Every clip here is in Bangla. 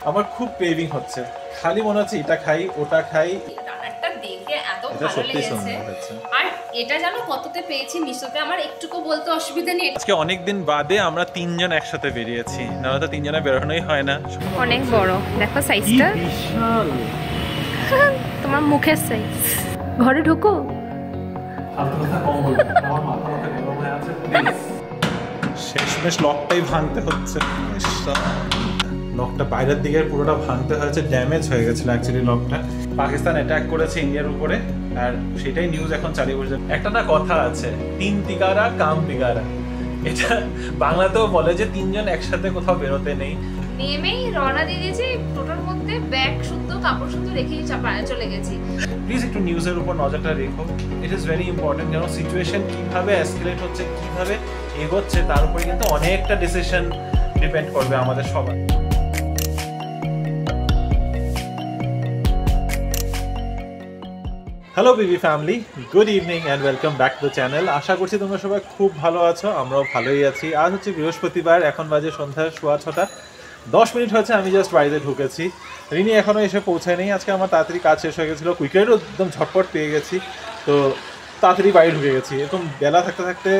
আমার খুব ক্রেভিং হচ্ছে, খালি মনে হচ্ছে এটা খাই ওটা খাই। রান্নাটা দেখে এত ভালো লেগেছে। আর এটা জানো কততে পেয়েছি মিশোতে, আমার একটুকু বলতে অসুবিধা নেই। আজকে অনেকদিন বাদে আমরা তিনজন একসাথে বেরিয়েছি, নাহলে তো তিনজনে বেরোনোই হয় না। অনেক বড়, দেখো সাইজটা বিশাল। তোমার মুখের সাইজ। ঘরে ঢুকো। শেষমেশ লকটাই ভাঙতে হচ্ছে। লকটা বাইরের দিকে পুরোটা ভাঙতে হয়েছে, ড্যামেজ হয়ে গেছিল অ্যাকচুয়ালি লকটা। পাকিস্তান অ্যাটাক করেছে ইন্ডিয়ার উপরে, আর সেটাই নিউজ এখন চালিয়ে বলছে। একটা না কথা আছে, তিন তিকারা কাম বিগারা, এটা বাংলাতেও বলে যে তিনজন একসাথে কোথাও বেরোতে নেই। নেমেই রওনা দিয়ে দিয়েছি, টোটোর মধ্যে ব্যাগ শুদ্ধ কাপড় শুদ্ধ রেখেই চলে গেছি। প্লিজ একটু নিউজের উপর নজরটা রেখো, ইট ইজ ভেরি ইম্পর্টেন্ট। যেন সিচুয়েশন কিভাবে এসকেলেট হচ্ছে, কিভাবে এগোচ্ছে, তার উপরে কিন্তু অনেকটা ডিসিশন ডিপেন্ড করবে আমাদের সবার। Hello BB family, good evening and welcome back to the channel. আশা করছি তোমরা সবাই খুব ভালো আছো, আমরাও ভালোই আছি। আজ হচ্ছে বৃহস্পতিবার, এখন বাজে সন্ধ্যা 6:10 হয়েছে। আমি জাস্ট বাড়িতে ঢুকেছি, রিনি এখনও এসে পৌঁছায়নি। আজকে আমার তাড়াতাড়ি কাজ শেষ হয়ে গেছিলো, কুইকারও একদম ঝটপট পেয়ে গেছি, তো তাড়াতাড়ি বাড়ি ঢুকে গেছি। এরকম বেলা থাকতে থাকতে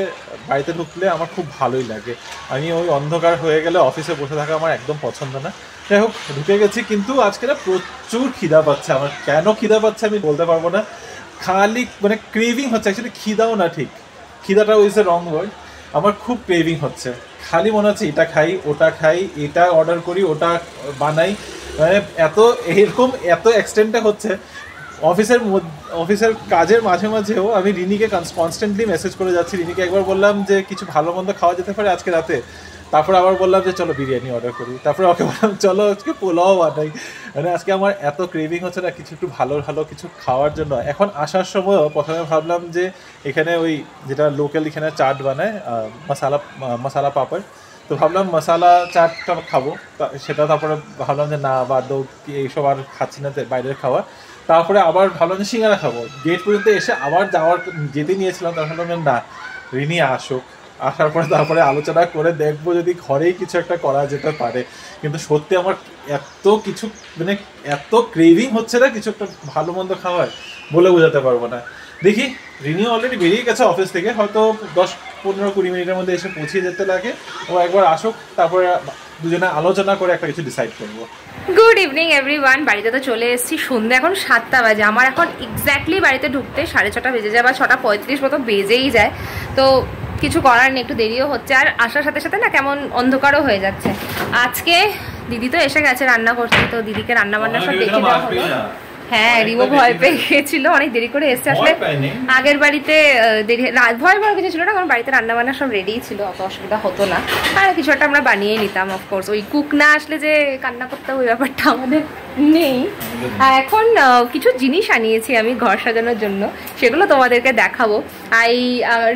বাড়িতে ঢুকলে আমার খুব ভালোই লাগে। আমি ওই অন্ধকার হয়ে গেলে অফিসে বসে থাকা আমার একদম পছন্দ না। যাই হোক, ঢুকে গেছি, কিন্তু আজকে না প্রচুর খিদা পাচ্ছে আমার। কেন খিদা পাচ্ছে আমি বলতে পারবো না, খালি মানে ক্রেভিং হচ্ছে। অ্যাকচুয়ালি খিদাও না, ঠিক খিদাটাও ইজ এ রং ওয়ার্ড। আমার খুব ক্রেভিং হচ্ছে, খালি মনে হচ্ছে এটা খাই ওটা খাই, এটা অর্ডার করি ওটা বানাই। মানে এত এক্সটেন্টে হচ্ছে। অফিসের কাজের মাঝে মাঝেও আমি রিনিকে কনস্ট্যান্টলি মেসেজ করে যাচ্ছি। রিনিকে একবার বললাম যে কিছু ভালো মন্দ খাওয়া যেতে পারে আজকে রাতে, তারপরে আবার বললাম যে চলো বিরিয়ানি অর্ডার করি, তারপরে ওকে বললাম চলো আজকে পোলাও বানাই। মানে আজকে আমার এত ক্রেভিং হচ্ছে না কিছু একটু ভালো ভালো কিছু খাওয়ার জন্য। এখন আসার সময়ও প্রথমে ভাবলাম যে এখানে ওই যেটা লোকাল এখানে চাট বানায়, মশালা পাপড়, তো ভাবলাম মশালা চাটটা খাবো। সেটা তারপরে ভাবলাম যে না, বাদ এইসব আর খাচ্ছি না বাইরের খাওয়া। তারপরে আবার ভাবলাম যে সিঙ্গারা খাবো। গেট পর্যন্ত এসে আবার যেতে নিয়েছিলাম, তার ভাবলাম না, রিনি আসুক, আসার পরে তারপরে আলোচনা করে দেখবো যদি ঘরেই কিছু একটা করা যেতে পারে। কিন্তু সত্যি আমার এত কিছু মানে এত ক্রেভিং হচ্ছে না কিছু একটা ভালো মন্দ খাওয়ার, বলে বোঝাতে পারবো না। দেখি, রিনিও অলরেডি বেরিয়ে গেছে অফিস থেকে, হয়তো 10-15-20 মিনিটের মধ্যে এসে পৌঁছিয়ে যেতে লাগে। ও একবার আসুক, তারপরে দুজনে আলোচনা করে একটা কিছু ডিসাইড করবো। Good evening everyone. বাড়িতে তো চলে এসেছি, সন্ধ্যা এখন 7টা বাজে। আমার এখন এক্স্যাক্টলি বাড়িতে ঢুকতে 6:30 বেজে যায়, বা 6:35 মতো বেজেই যায়। তো কিছু করার নেই, একটু দেরিও হচ্ছে। আর আসার সাথে সাথে না কেমন অন্ধকারও হয়ে যাচ্ছে। আজকে দিদি তো এসে গেছে রান্না করতে, তো দিদিকে রান্না বান্না সব দেখে দেওয়া হলো। হ্যাঁ, রিমো ভয় পেয়ে গিয়েছিল, অনেক দেরি করে এসছে। আসলে আগের বাড়িতে ভয় কিছু ছিল না, কারণ বাড়িতে রান্না বান্না সব রেডিই ছিল, অত অসুবিধা হতো না। আর কিছু একটা আমরা বানিয়ে নিতাম অফকোর্স। ওই কুক না আসলে যে কান্না করতে ওই ব্যাপারটা আমাদের নেই। আর এখন কিছু জিনিস আনিয়েছি আমি ঘর সাজানোর জন্য, সেগুলো তোমাদেরকে দেখাবো।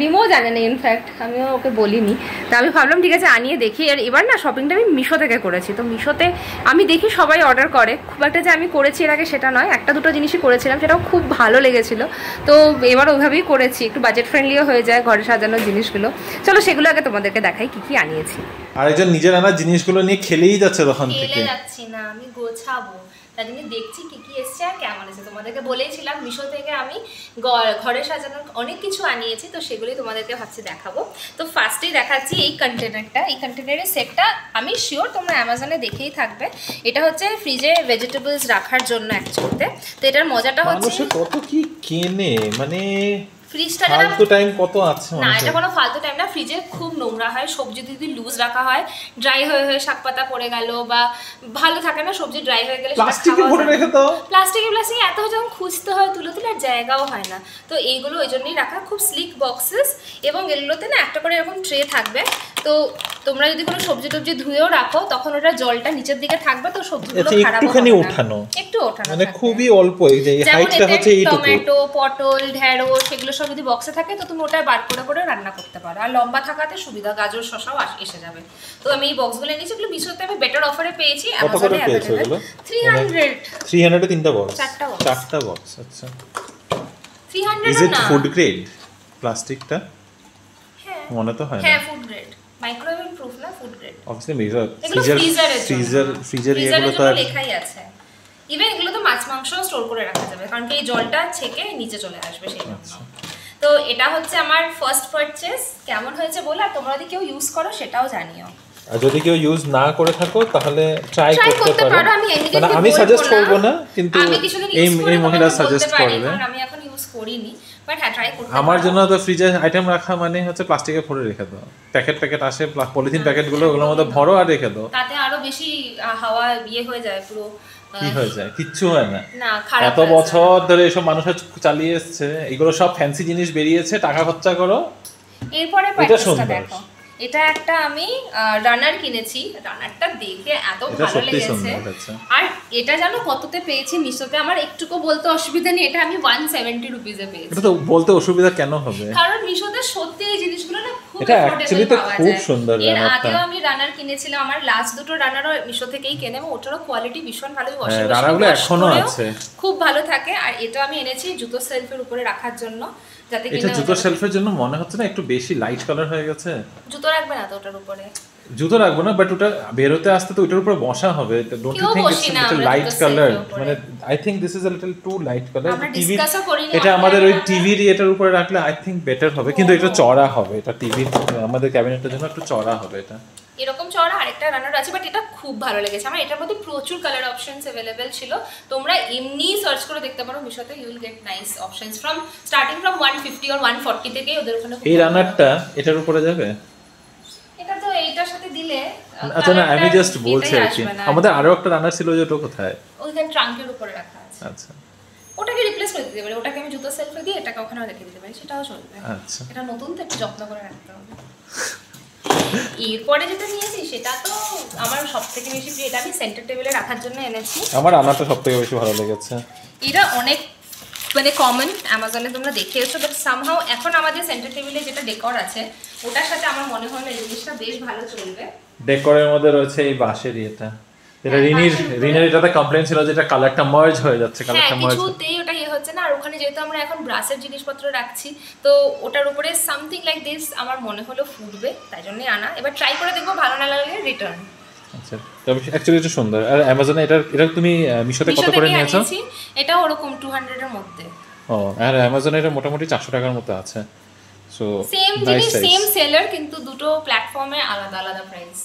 রিমো জানে না, ইনফ্যাক্ট আমিও ওকে বলিনি। তো আমি ভাবলাম ঠিক আছে আনিয়ে দেখি। আর এবার না শপিংটা আমি মিশো থেকে করেছি। তো মিশোতে আমি দেখি সবাই অর্ডার করে, খুব একটা যে আমি করেছি এর আগে সেটা নয়, একটা দুটো জিনিসই করেছিলাম, সেটাও খুব ভালো লেগেছিল। তো এবার ওইভাবেই করেছি, একটু বাজেট ফ্রেন্ডলিও হয়ে যায় ঘরে সাজানোর জিনিসগুলো। চলো সেগুলো আগে তোমাদেরকে দেখাই কি কি আনিয়েছি। আরেকজন নিজের আনা জিনিসগুলো নিয়ে খেলেই যাচ্ছে তখন থেকে। খেলে যাচ্ছি না, আমি গোছাবো, তাই জন্য দেখছি কি কি এসছে আর কেমন এসেছে। তোমাদেরকে বলেছিলাম মিশো থেকে আমি ঘরে সাজানোর অনেক কিছু আনিয়েছি, তো সেগুলোই তোমাদেরকে ভাবছি দেখাবো। তো ফার্স্টেই দেখাচ্ছি এই কন্টেনারটা। এই কন্টেনারের সেটটা আমি শিওর তোমরা অ্যামাজনে দেখেই থাকবে। এটা হচ্ছে ফ্রিজে ভেজিটেবলস রাখার জন্য অ্যাকচুয়ালিতে। তো এটার মজাটা হচ্ছে কত কি কেনে, মানে ফ্রিজটা ফালতু টাইম কত আছে না, এটা কোনো ফালতু টাইম না। ফ্রিজে খুব নোংরা হয়, সবজি যদি লুজ রাখা হয় ড্রাই হয়ে হয়ে শাক পাতা পড়ে গেল, বা ভালো থাকে না সবজি ড্রাই হয়ে গেলে প্লাস্টিকে এত যখন খুঁজতে হয় তুলে তুলে আর জায়গাও হয় না। তো এইগুলো ওই জন্যই রাখা, খুব স্লিক বক্সেস। এবং এগুলোতে না একটা করে এরকম ট্রে থাকবে। তো তোমরা যদি কোনো সবজি টবজি ধুয়েও রাখো তখন ওটা জলটা নিচের দিকে থাকবে, তো সবজিগুলো খারাপ হবে না। একটু ওঠানো মানে খুবই অল্প, এই যে হাইটটা হচ্ছে এইটুকু। টমেটো, পটল, ঢেঁড়স সেগুলো সব যদি বক্সে থাকে তো তুমি ওটা বার করে করে রান্না করতে পারো। আর লম্বা থাকাতে সুবিধা, গাজর শসাও এসে যাবে। তো আমি এই বক্সগুলো নিয়েছি, এগুলো মিশোতে আমি বেটার অফারে পেয়েছি। অ্যামাজনে अवेलेबल 300 এ তিনটা বক্স, চারটা বক্স। আচ্ছা, 300 ইজ ইট ফুড গ্রেড প্লাস্টিকটা? হ্যাঁ মনে তো হয় না। হ্যাঁ ফুড গ্রেড, মাইক্রোওয়েভ প্রুফ না, ফুড গ্রেড। অবভিয়াসলি মেজার এগুলো ফ্রিজার এগুলো তো লেখাই আছে। ইভেন এগুলো তো মাছ মাংস স্টোর করে রাখা যাবে, কারণ কি এই জলটা ছেঁকে নিচে চলে আসবে সেই জন্য। তো এটা হচ্ছে আমার ফার্স্ট পারচেজ। কেমন হয়েছে বলো, আর তোমরা যদি কেউ ইউজ করো সেটাও জানিও। আর যদি কেউ ইউজ না করে থাকো তাহলে ট্রাই করতে পারো। মানে আমি সাজেস্ট করব না, কিন্তু এই মহিলা সাজেস্ট করবে। আমি এখন ইউজ করিনি, বাট হ্যাঁ ট্রাই করতে। আমার জন্য তো ফ্রিজে আইটেম রাখা মানে হচ্ছে প্লাস্টিকে ভরে রেখে দাও। প্যাকেট আসে, পলিথিন প্যাকেটগুলো ওগুলোর মধ্যে ভরো আর রেখে দাও। তাতে আরো বেশি হাওয়া হয়ে যায়, পুরো কি হয়ে যায়, কিচ্ছু হয় না। খারাপ এত বছর ধরে এসব মানুষ চালিয়ে এসছে, এগুলো সব ফ্যান্সি জিনিস বেরিয়েছে, টাকা খরচা করো। এরপরে প্যাকেজটা দেখো, এটা একটা আমি রানার কিনেছি। রানারটা দেখে এত ভালো লেগেছে, আর এটা জানো কততে পেয়েছি মিশোতে, আমার একটুকু বলতে অসুবিধা নেই, এটা আমি 170 রুপিসে পেয়েছি। এটা তো বলতে অসুবিধা কেন হবে, কারণ মিশোতে সত্যি এই জিনিসগুলো না খুব এটা অ্যাকচুয়ালি তো খুব সুন্দর। এর আগেও আমি রানার কিনেছিলাম, আমার লাস্ট দুটো রানারও মিশো থেকেই কেনে, এবং ওটারও কোয়ালিটি ভীষণ ভালো, রানারগুলো এখনো আছে, খুব ভালো থাকে। আর এটা আমি এনেছি জুতো সেলফের উপরে রাখার জন্য, যাতে এটা জুতো শেলফের জন্য মনে হচ্ছে না একটু বেশি লাইট কালার হয়ে গেছে। জুতো রাখবে না তো ওটার উপরে? জুতো রাখবো না, বাট ওটা বেরোতে আসতে তো ওটার উপরে বসা হবে। Don't you think it's little light colour? মানে I think this is a little too light colour. TV এটা আমাদের ওই টিভির এটার উপরে রাখলে আই থিংক বেটার হবে, কিন্তু এটা চড়া হবে। এটা টিভি আমাদের ক্যাবিনেটের জন্য একটু চড়া হবে। এটা এরকম চড়া আরেকটা রানার আছে, বাট এটা খুব ভালো লেগেছে আমার। এটার মধ্যে প্রচুর কালার অপশনস अवेलेबल ছিল, তোমরা এমনি সার্চ করে দেখতে পারো মিশোতে, you will get nice options starting from 150 or 140 থেকে ওদের ওখানে। এই রানারটা এটার উপরে যাবে? এটা তো এইটার সাথে দিলে আচ্ছা না, আমি জাস্ট বলছি আর কি। আমাদের আরো একটা রানার ছিল, যে ওটা কোথায়? ওইখানে ট্রাঙ্কের উপরে রাখা আছে। আচ্ছা, ওটাকে রিপ্লেস করে দিতে পারি, ওটাকে আমি জুতো সেলফে দিয়ে এটাকে ওখানে রেখে দিতে পারি, সেটাও চলবে। আচ্ছা, এটা নতুন তো একটু যত্ন করে রাখতে হবে। এরপরে যেটা নিয়েছি সেটা তো আমার সবথেকে বেশি প্রিয়, এটা আমি সেন্টার টেবিলে রাখার জন্য এনেছি। আমার রানারটা সবথেকে বেশি ভালো লেগেছে। এটা অনেক মানে কমন, অ্যামাজনে তোমরা দেখিয়েছো, বাট সামহাউ এখন আমাদের সেন্টার টেবিলে যেটা ডেকর আছে ওটার সাথে আমার মনে হয় না এই জিনিসটা বেশ ভালো চলবে। ডেকরের মধ্যে রয়েছে এই বাঁশের এটা, এটা রিনের এটাতে কমপ্লেইন ছিল যে এটা কালারটা মার্জ হয়ে যাচ্ছে, কালারটা মার্জ কিছুতেই ওটা হচ্ছে না। আর ওখানে যেহেতু আমরা এখন ব্রাশের জিনিসপত্র রাখছি, তো ওটার উপরে সামথিং লাইক দিস আমার মনে হলো ফুটবে, তাই জন্যই আনা। এবার ট্রাই করে দেখবো, ভালো না লাগলে রিটার্ন। আচ্ছা, তবে অ্যাকচুয়ালি এটা সুন্দর। আর অ্যামাজনে এটা তুমি মিশোতে কত করে নিয়েছো? এটা ওরকম 200 এর মধ্যে। ও, আর অ্যামাজনে এটা মোটামুটি 400 টাকার মতো আছে। সো সেম জিনিস সেম সেলার, কিন্তু দুটো প্ল্যাটফর্মে আলাদা আলাদা প্রাইস।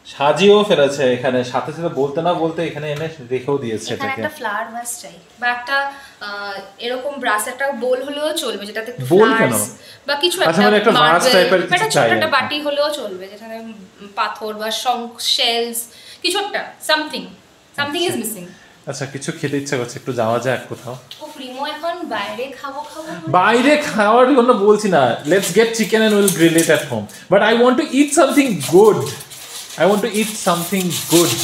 সাজিয়েও ফেলেছে এখানে, সাথে সাথে বলতে না বলতে এখানে এনে রেখেও দিয়েছে। এখানে একটা ফ্লাওয়ার ভাস চাই, বা একটা এরকম ব্রাশ একটা বোল হলেও চলবে, যেটাতে একটু ফ্লাওয়ার্স বা কিছু একটা ভাস টাইপের কিছু চাই, একটা বাটি হলেও চলবে, যেখানে পাথর বা শঙ্খ শেলস কিছু একটা সামথিং ইজ মিসিং। আচ্ছা, কিছু খেতে ইচ্ছা করছে, একটু যাওয়া যাক কোথাও। ও প্রিমো, এখন বাইরে খাবো বাইরে খাওয়ার জন্য বলছি না, let's get chicken and will grill it at home, but I want to eat something good.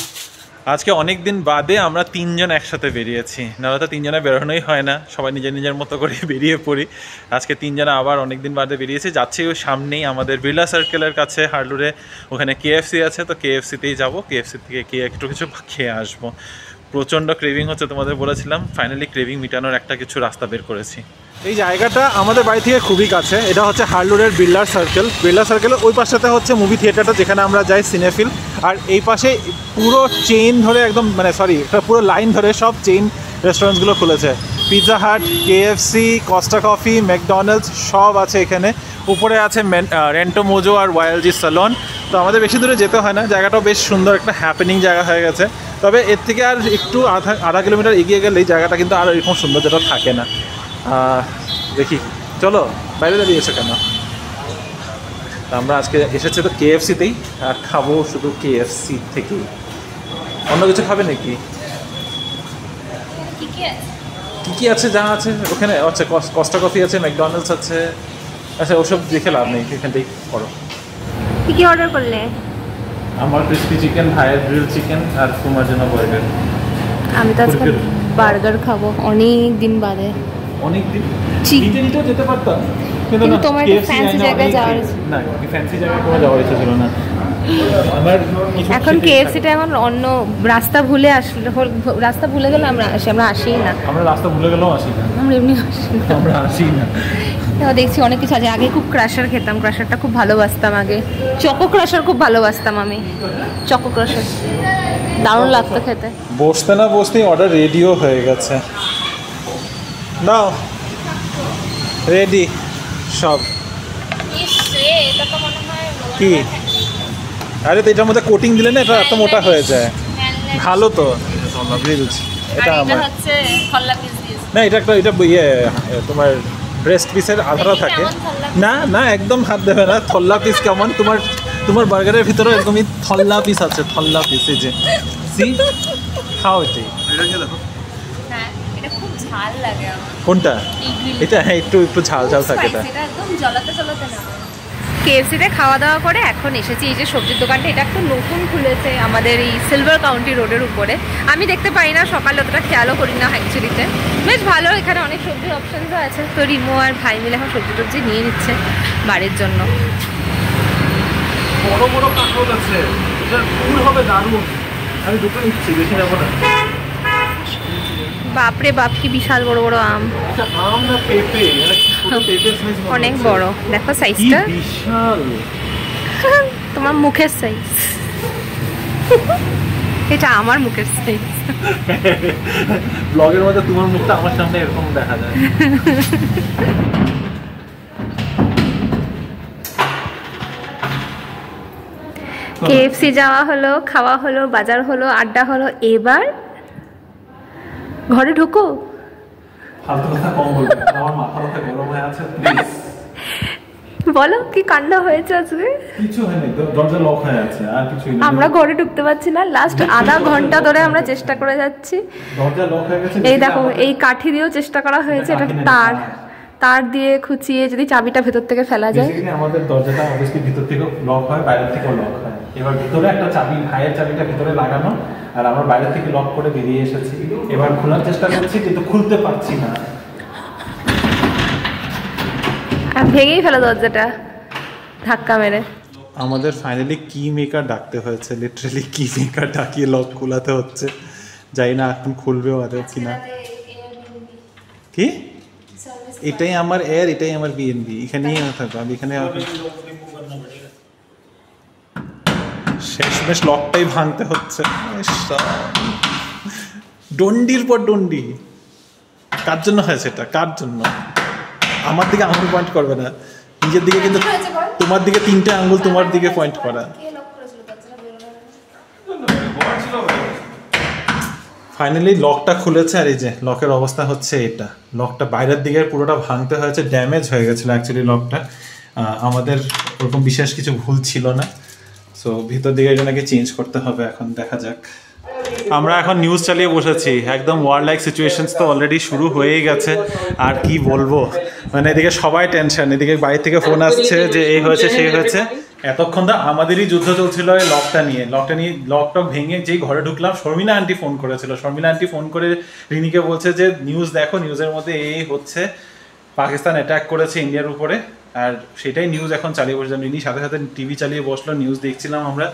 আজকে অনেক দিন বাদে আমরা তিনজন একসাথে বেরিয়েছি, নাহলে তো তিনজনে বেরোনোই হয় না, সবাই নিজের নিজের মতো করে বেরিয়ে পড়ি। আজকে তিনজনে আবার অনেক দিন বাদে বেরিয়েছি, যাচ্ছি ওই সামনেই আমাদের বিড়লা সার্কেলের কাছে হার্ডলুরে, ওখানে KFC আছে, তো KFCতেই যাবো। KFC থেকে একটু কিছু খেয়ে আসবো। প্রচণ্ড ক্রেভিং হচ্ছে, তোমাদের বলেছিলাম, ফাইনালি ক্রেভিং মিটানোর একটা কিছু রাস্তা বের করেছি। এই জায়গাটা আমাদের বাড়ি থেকে খুবই কাছে, এটা হচ্ছে হার্ডলুরের বিড়লা সার্কেলের ওই পাশটাতে হচ্ছে মুভি থিয়েটারটা, যেখানে আমরা যাই সিনেফিল। আর এই পাশে পুরো চেইন ধরে একদম পুরো লাইন ধরে সব চেইন রেস্টুরেন্টসগুলো খুলেছে। Pizza Hut, KFC, কস্টা coffee, McDonald's সব আছে এখানে। উপরে আছে রেন্টো মোজো আর YLG স্যালন। তো আমাদের বেশি দূরে যেতে হয় না, জায়গাটাও বেশ সুন্দর, একটা হ্যাপেনিং জায়গা হয়ে গেছে। তবে এর থেকে আর একটু আধা কিলোমিটার এগিয়ে গেলেই জায়গাটা কিন্তু আর এরকম সুন্দর যেটা থাকে না। দেখি, চলো বাইরে দাঁড়িয়েছো কেন? আমরা আজকে এসেছি তো KFCতেই, আর খাবো শুধু KFC থেকেই। অন্য কিছু খাবে নাকি? কি আছে যা আছে ওখানে? আচ্ছা, কস্টা কফি আছে, ম্যাকডোনাল্ডস আছে। আচ্ছা, ওসব দেখে লাভ নেই, এখানটাই করো। কি অর্ডার করলে? আমার ক্রিস্পি চিকেন, ভাইয়ের গ্রিল চিকেন, আর তোমার জন্য বার্গার। আমি তো আজকে বার্গার খাবো অনেক দিন বাদে। অনেক দিন নিতে যেতে পারতাম, কিন্তু না, তোমার ফ্যান্সি জায়গায় যাওয়ার না, ফ্যান্সি জায়গায় কোনো যাওয়ার ইচ্ছা ছিল না আমার। এখন KFCটা এখন অন্য রাস্তা ভুলে গেলে আমরা আসি না। আমরা রাস্তা ভুলে গেলেও আসি না, আমরা এমনি আসি না। দেখছি অনেক কিছু আছে। আগে খুব ক্রাশার খেতাম, ক্রাশারটা খুব ভালোবাসতাম আগে। চকো ক্রাশার খুব ভালোবাসতাম আমি, চকো ক্রাশার দারুণ লাগতো খেতে। বসতে না বসতেই অর্ডার রেডিও হয়ে গেছে। নাও রেডি সব। কি আরে তো এটার মধ্যে কোটিং দিলে না এটা এত মোটা হয়ে যায়। ভালো তো বুঝেছি। এটা আমার না, এটা একটা এটা ইয়ে তোমার ব্রেস্ট পিসের আধাটা থাকে না। না একদম হাত দেবে না। থল্লা পিস কেমন তোমার, তোমার বার্গারের ভিতরে এরকমই থল্লা পিস আছে। থল্লা পিস এই যে সি খাও এটাই। দেখো কোনটা এটা? হ্যাঁ একটু একটু ঝাল ঝাল থাকে এটা। কেএফসিতে খাওয়া দাওয়া করে এখন এসেছি এই যে সবজির দোকানটা। এটা একটু নতুন খুলেছে আমাদের এই সিলভার কাউন্টি রোডের উপরে। আমি দেখতে পাই না, সকালে অতটা খেয়ালও করি না অ্যাকচুয়ালিতে। বেশ ভালো, এখানে অনেক সবজির অপশানসও আছে। তো রিমো আর ভাই মিলে এখন সবজি টবজি নিয়ে নিচ্ছে বাড়ির জন্য। বড় বড় কাঁকড় আছে, এটা ফুল হবে দারুণ। আমি দুটো নিচ্ছি, বেশি নেবো না। বাপরে বাপ কি বিশাল বড় বড় আম। আম না পেঁপে? অনেক বড়, দেখো সাইজটা বিশাল। তোমার মুখের সাইজ। এটা আমার মুখের সাইজ। ব্লগের মধ্যে তোমার মুখটা আমার সামনে এরকম দেখা যায়। কেএফসি যাওয়া হলো, খাওয়া হলো, বাজার হলো, আড্ডা হলো। এবার ঘরে ঢুকো। ফালতু কথা কম বলবে, আমার মাথা ব্যথা গরম হয়ে আছে। প্লিজ বলো কি কাণ্ড হয়েছে আজকে? কিছু হয়নি, দরজা লক হয়ে আছে, আর কিছুই না। আমরা ঘরে ঢুকতে পারছি না। লাস্ট আধা ঘন্টা ধরে আমরা চেষ্টা করে যাচ্ছি। দরজা লক হয়ে গেছে। এই দেখো, এই কাঠি দিয়েও চেষ্টা করা হয়েছে। এটা তার দিয়ে খুঁচিয়ে যদি চাবিটা ভেতর থেকে ফেলা যায়। আমাদের দরজাটা অবশ্যই ভিতর থেকে লক হয়, বাইরে থেকেও লক হয়। এবার ভিতরে একটা চাবি, ভাইয়ের চাবিটা ভিতরে লাগানো, আর আমরা বাইরে থেকে লক করে বেরিয়ে এসেছি। এবার খোলার চেষ্টা করছি কিন্তু খুলতে পারছি না। ভেঙেই ফেলো দরজাটা ধাক্কা মেরে। আমাদের ফাইনালি কি মেকার ডাকতে হয়েছে, লিটারালি কি মেকার ডাকিয়ে লক খোলাতে হচ্ছে। জানি না এখন খুলবেও আদৌ কিনা। কি এটাই আমার এয়ার, এটাই আমার বিএনবি। এখানেই থাকবো আমি, এখানে শেষমেশ লকটাই ভাঙতে হচ্ছে। ডন্ডির পর ডন্ডি। কার জন্য হয়েছে এটা? কার জন্য? আমার দিকে আঙুল পয়েন্ট করবে না, নিজের দিকে। কিন্তু তোমার দিকে 3টে আঙুল তোমার দিকে পয়েন্ট করা। ফাইনালি লকটা খুলেছে। আর এই যে লকের অবস্থা হচ্ছে এটা। লকটা বাইরের দিকে পুরোটা ভাঙতে হয়েছে, ড্যামেজ হয়ে গেছিলো অ্যাকচুয়ালি লকটা। আমাদের ওরকম বিশেষ কিছু ভুল ছিল না। সো ভিতর দিকে এটাকে চেঞ্জ করতে হবে, এখন দেখা যাক। আমরা এখন নিউজ চালিয়ে বসেছি, একদম ওয়ার লাইক সিচুয়েশনস তো অলরেডি শুরু হয়েই গেছে। আর কি বলবো, মানে এদিকে সবাই টেনশন, এদিকে বাইরে থেকে ফোন আসছে যে এই হয়েছে সেই হয়েছে। এতক্ষণ তো আমাদেরই যুদ্ধ চলছিল এই লকটা নিয়ে। লকটা ভেঙে যেই ঘরে ঢুকলাম, শর্মিলা আন্টি ফোন করেছিল। শর্মিলা আন্টি ফোন করে রিনিকে বলছে যে নিউজ দেখো, নিউজের মধ্যে এই হচ্ছে, পাকিস্তান অ্যাটাক করেছে ইন্ডিয়ার উপরে। আর সেটাই নিউজ এখন চালিয়ে বসলাম। রিনি সাথে সাথে টিভি চালিয়ে বসলো, নিউজ দেখছিলাম আমরা।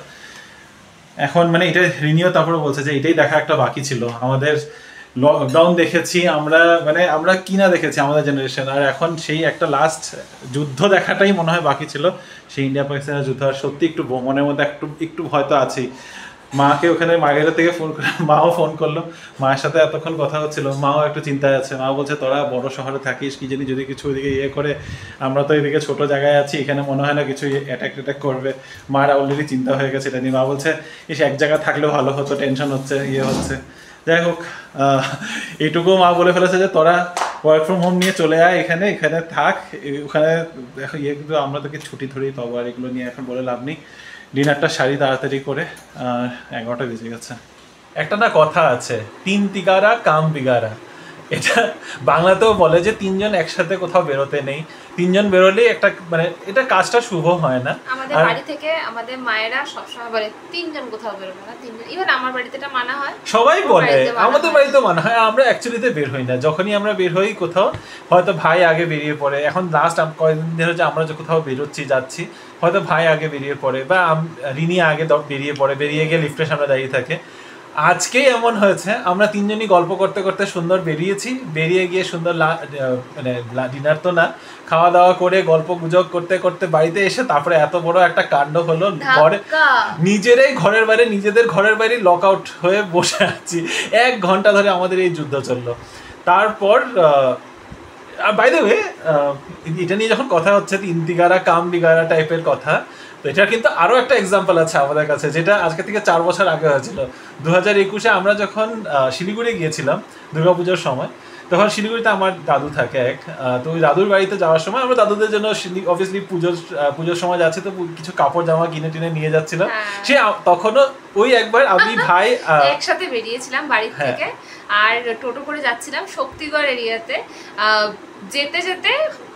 এখন মানে এটা রিনিও তারপরে বলছে যে এটাই দেখা একটা বাকি ছিল। আমাদের লকডাউন দেখেছি আমরা, মানে আমরা কি না দেখেছি আমাদের জেনারেশন। আর এখন সেই একটা লাস্ট যুদ্ধ দেখাটাই মনে হয় বাকি ছিল, সেই ইন্ডিয়া পাকিস্তানের যুদ্ধ। আর সত্যি একটু মনের মধ্যে একটু হয়তো আছেই। মাকে ওখানে মাগেরা থেকে ফোন করে, মাও ফোন করলো, মায়ের সাথে এতক্ষণ কথা হচ্ছিল। মাও একটু চিন্তায় আছে। মা বলছে তোরা বড় শহরে থাকিস, কি জানি যদি কিছু ওইদিকে ইয়ে করে, আমরা তো এদিকে ছোট জায়গায় আছি, এখানে মনে হয় না কিছু অ্যাটাক করবে। মারা অলরেডি চিন্তা হয়ে গেছে এটা নিয়ে। মা বলছে এসে এক জায়গায় থাকলেও ভালো হতো, টেনশন হচ্ছে, ইয়ে হচ্ছে। যাই হোক, এইটুকু মা বলে ফেলেছে যে তোরা ওয়ার্ক ফ্রম হোম নিয়ে চলে আয়, এখানে থাক। ওখানে দেখো ইয়ে, কিন্তু আমরা তোকে ছুটি ধরেই পাবো, আর এগুলো নিয়ে এখন বলে লাভ নেই। ডিনারটা সারি তাড়াতাড়ি করে, 11টা বেজে গেছে। একটা না কথা আছে, 3 তিগারা কাম বিগারা। এটা বাংলাতেও বলে যে 3 জন একসাথে কোথাও বেরোতে নেই। 3 জন বেরোলেই একটা মানে এটা কাজটা শুভ হয় না। আমাদের বাড়ি থেকে আমাদের মায়েরা সবসময় বলে 3 জন কোথাও বেরোবে না, 3 জন। ইভেন আমার বাড়িতে এটা মানা হয়, সবাই বলে, আমাদের বাড়িতেও মানা হয়। আমরা অ্যাকচুয়ালিতে বের হই না। যখনই আমরা বের হই কোথাও, হয়তো ভাই আগে বেরিয়ে পড়ে। এখন লাস্ট কয়েকদিন ধরে যে আমরা যে কোথাও বেরোচ্ছি যাচ্ছি, হয়তো ভাই আগে বেরিয়ে পড়ে বা রিনি আগে বেরিয়ে পড়ে, বেরিয়ে গিয়ে লিফটের সামনে দাঁড়িয়ে থাকে। আজকেই এমন হয়েছে, আমরা তিনজনই গল্প করতে করতে সুন্দর বেরিয়েছি, বেরিয়ে গিয়ে সুন্দর মানে ডিনার তো না, খাওয়া দাওয়া করে গল্প গুজব করতে করতে বাড়িতে এসে তারপরে এত বড় একটা কাণ্ড হলো। ঘরে নিজেরাই নিজেদের ঘরের বাইরে লক আউট হয়ে বসে আছি, 1 ঘন্টা ধরে আমাদের এই যুদ্ধ চললো। তারপর বাই দ্য ওয়ে এটা নিয়ে যখন কথা হচ্ছে 3 দিগারা কাম বিগারা টাইপের কথা, তো এটা কিন্তু আরো একটা এক্সাম্পল আছে আমাদের কাছে, যেটা আজকে থেকে 4 বছর আগে হয়েছিল। 2021-এ আমরা যখন শিলিগুড়ি গিয়েছিলাম দুর্গাপুজোর সময়, তখন শিলিগুড়িতে আমার দাদু থাকে তো ওই দাদুর বাড়িতে যাওয়ার সময় আমরা দাদুদের জন্য অবভিয়াসলি পুজোর সময় যাচ্ছি, তো কিছু কাপড় জামা কিনে টিনে নিয়ে যাচ্ছিলাম। সে তখনও ওই একবার আমি ভাই একসাথে বেরিয়েছিলাম বাড়ি থেকে, আর টোটো করে যাচ্ছিলাম শক্তিগড় এরিয়াতে। যেতে যেতে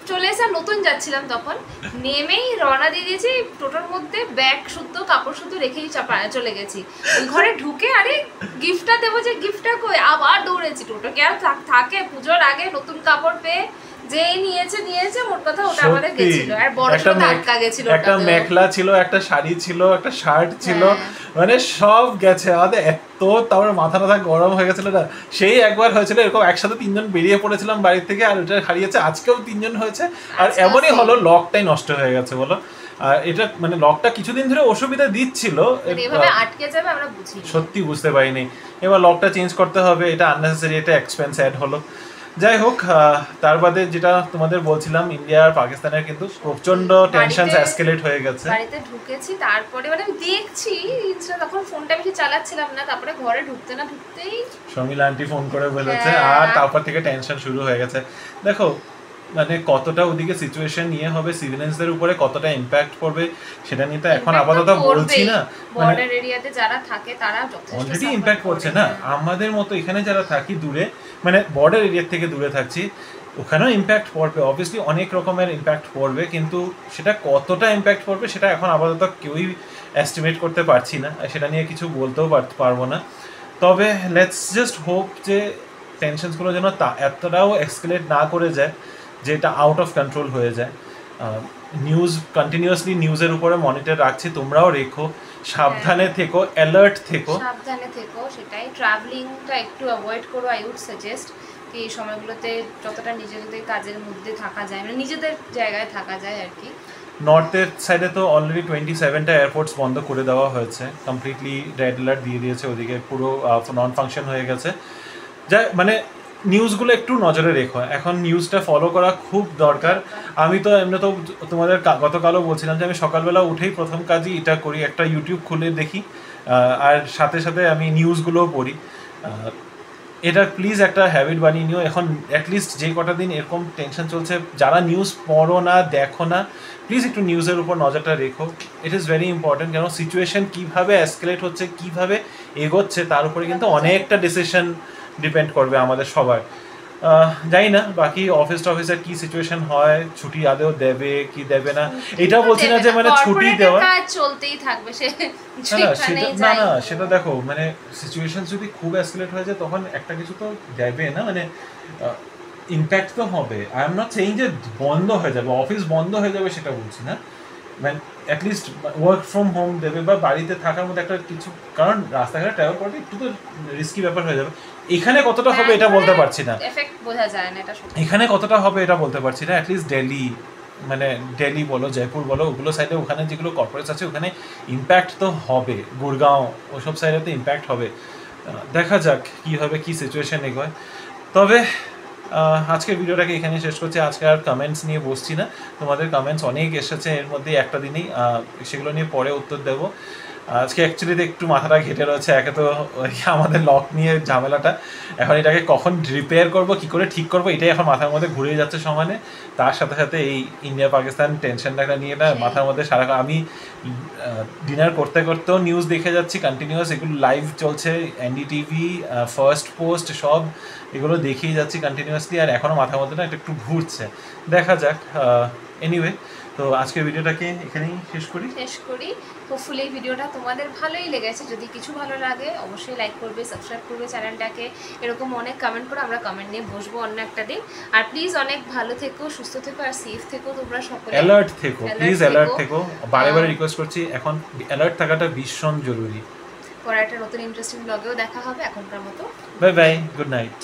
চলে এসে নতুন যাচ্ছিলাম, তখন নেমেই রওনা দিয়ে দিয়েছি, টোটোর মধ্যে ব্যাগ শুদ্ধ কাপড় শুদ্ধ রেখেই চলে গেছি। ওই ঘরে ঢুকে আরে গিফটটা দেবো, যে গিফটটা কই, আবার দৌড়েছি। টোটো কে আর থাকে পুজোর আগে নতুন কাপড় পেয়ে যে নিয়েছে মোট কথা ওটা আমাদের গেছিল। আর বড় ছোট আটকা গেছিল, একটা মেখলা ছিল, একটা শাড়ি ছিল, একটা শার্ট ছিল, মানে সব গেছে আমাদের। এত তারপরে মাথা গরম হয়ে গেছিল না। সেই একবার হয়েছিল এরকম, একসাথে 3 জন বেরিয়ে পড়েছিলাম বাড়ি থেকে, আর ওটা হারিয়েছে। আজকেও 3 জন হয়েছে, আর এমনই হলো লকটাই নষ্ট হয়ে গেছে বলো। আর এটা মানে লকটা কিছুদিন ধরে অসুবিধা দিচ্ছিল, এভাবে আটকে যাবে আমরা বুঝিনি, সত্যি বুঝতে পারিনি। এবার লকটা চেঞ্জ করতে হবে, এটা আননেসেসারি একটা এক্সপেন্স অ্যাড হলো। যাই হোক, তার বাদে যেটা তোমাদের বলছিলাম, ইন্ডিয়া আর পাকিস্তানের কিন্তু প্রচন্ড টেনশন এসকেলেট হয়ে গেছে। বাড়িতে ঢুকেছি, তারপরে মানে আমি দেখছি তখন ফোনটা বেশি চালাচ্ছিলাম না, তারপরে ঘরে ঢুকতে না ঢুকতেই শর্মিলা আন্টি ফোন করে বলেছে, আর তারপর থেকে টেনশন শুরু হয়ে গেছে। দেখো মানে কতটা ওদিকে সিচুয়েশন নিয়ে হবে, সিভিলিয়ানসদের উপরে কতটা ইমপ্যাক্ট পড়বে সেটা নিয়ে তো এখন আপাতত বলছি না। বর্ডার এরিয়াতে যারা থাকে তারা যথেষ্ট অলরেডি ইমপ্যাক্ট পড়ছে না, আমাদের মতো এখানে যারা থাকি দূরে, মানে বর্ডার এরিয়া থেকে দূরে থাকছি, ওখানেও ইমপ্যাক্ট পড়বে, অবভিয়াসলি অনেক রকমের ইমপ্যাক্ট পড়বে, কিন্তু সেটা কতটা ইমপ্যাক্ট পড়বে সেটা এখন আপাতত কেউই এস্টিমেট করতে পারছি না, সেটা নিয়ে কিছু বলতেও পারবো না। তবে লেটস জাস্ট হোপ যে টেনশনসগুলো যেন এতটাও এক্সকেলেট না করে যায় যে এটা আউট অফ কন্ট্রোল হয়ে যায়। নিউজ কন্টিনিউয়াসলি নিউজের উপরে মনিটর রাখছি, তোমরাও রেখো, সাবধানে থেকো, অ্যালার্ট থেকো, সেটাই। ট্রাভেলিংটা একটু অ্যাভয়েড করো, আই উড সাজেস্ট। এই সময়গুলোতে যতটা নিজেদের কাজের মধ্যে থাকা যায়, মানে নিজেদের জায়গায় থাকা যায় আর কি। নর্থের সাইডে তো অলরেডি 27টা এয়ারপোর্টস বন্ধ করে দেওয়া হয়েছে, কমপ্লিটলি রেড অ্যালার্ট দিয়ে দিয়েছে, ওদিকে পুরো নন ফাংশন হয়ে গেছে। যা মানে নিউজগুলো একটু নজরে রেখো, এখন নিউজটা ফলো করা খুব দরকার। আমি তো এমনি তো তোমাদের গতকালও বলছিলাম যে আমি সকালবেলা উঠেই প্রথম কাজই এটা করি, একটা ইউটিউব খুলে দেখি, আর সাথে সাথে আমি নিউজগুলোও পড়ি। এটা প্লিজ একটা হ্যাবিট বানিয়ে নিও। এখন অ্যাটলিস্ট যে কটা দিন এরকম টেনশন চলছে, যারা নিউজ পড়ো না দেখো না, প্লিজ একটু নিউজের উপর নজরটা রেখো, ইট ইজ ভেরি ইম্পর্টেন্ট। কেন সিচুয়েশন কীভাবে এসকেলেট হচ্ছে, কীভাবে এগোচ্ছে, তার উপরে কিন্তু অনেকটা ডিসিশন ডিপেন্ড করবে আমাদের সবার। জানি না বাকি অফিসের কি সিচুয়েশন হয়, ছুটি আদেও দেবে কি দেবে না, এটাও বলছি না যে মানে ছুটি দেওয়া চলতেই থাকবে, না সেটা দেখো, মানে সিচুয়েশন যদি খুব এসকেলেট হয়ে যায় তখন একটা কিছু তো দেবে না, মানে ইম্প্যাক্ট তো হবে। আই এম নট সেইং যে বন্ধ হয়ে যাবে, অফিস বন্ধ হয়ে যাবে সেটা বলছি না, মানে অ্যাটলিস্ট ওয়ার্ক ফ্রম হোম দেবে বা বাড়িতে থাকার মধ্যে একটা কিছু, কারণ রাস্তাঘাটে ট্রাভেল করতে একটু তো রিস্কি ব্যাপার হয়ে যাবে। এখানে কতটা হবে এটা বলতে পারছি না, এখানে কতটা হবে এটা বলতে পারছি না। অ্যাটলিস্ট দিল্লি বলো, জয়পুর বলো, ওগুলো সাইডে ওখানে যেগুলো কর্পোরেটস আছে ওখানে ইম্প্যাক্ট তো হবে, গুরগাঁও ওসব সাইডে তো ইম্প্যাক্ট হবে। দেখা যাক কী হবে, কী সিচুয়েশন এগোয়। তবে আজকের ভিডিওটাকে এখানে শেষ করছি, আজকে আর কমেন্টস নিয়ে বসছি না, তোমাদের কমেন্টস অনেক এসেছে এর মধ্যে একটা দিনেই, সেগুলো নিয়ে পরে উত্তর দেবো। আজকে অ্যাকচুয়ালি একটু মাথাটা ঘেটে রয়েছে, একে তো আমাদের লক নিয়ে ঝামেলাটা, এখন এটাকে কখন রিপেয়ার করবো, কী করে ঠিক করবো, এটাই এখন মাথার মধ্যে ঘুরে যাচ্ছে সমানে। তার সাথে সাথে এই ইন্ডিয়া পাকিস্তান টেনশনটা নিয়ে না মাথার মধ্যে সারা, আমি ডিনার করতে করতেও নিউজ দেখে যাচ্ছি কন্টিনিউয়াস, এগুলো লাইভ চলছে, এনডিটিভি, ফার্স্ট পোস্ট, সব এগুলো দেখেই যাচ্ছি কন্টিনিউয়াসলি, আর এখনও মাথার মধ্যে না একটু ঘুরছে। দেখা যাক। এনিওয়ে, তো আজকের ভিডিওটাকে এখানেই শেষ করি। হোপফুলি ভিডিওটা তোমাদের ভালোই লেগেছে, যদি কিছু ভালো লাগে অবশ্যই লাইক করবে, সাবস্ক্রাইব করবে চ্যানেলটাকে, এরকম অনেক কমেন্ট করে আমরা কমেন্ট নিয়ে বসবো অন্য একটা দিন। আর প্লিজ অনেক ভালো থেকো, সুস্থ থেকো, আর সেফ থেকো, তোমরা সকলে অ্যালার্ট থেকো, প্লিজ অ্যালার্ট থেকো, বারে বারে রিকোয়েস্ট করছি, এখন অ্যালার্ট থাকাটা ভীষণ জরুরি। পরে একটা নতুন ইন্টারেস্টিং ব্লগেও দেখা হবে। এখনকার মতো বাই বাই, গুড নাইট।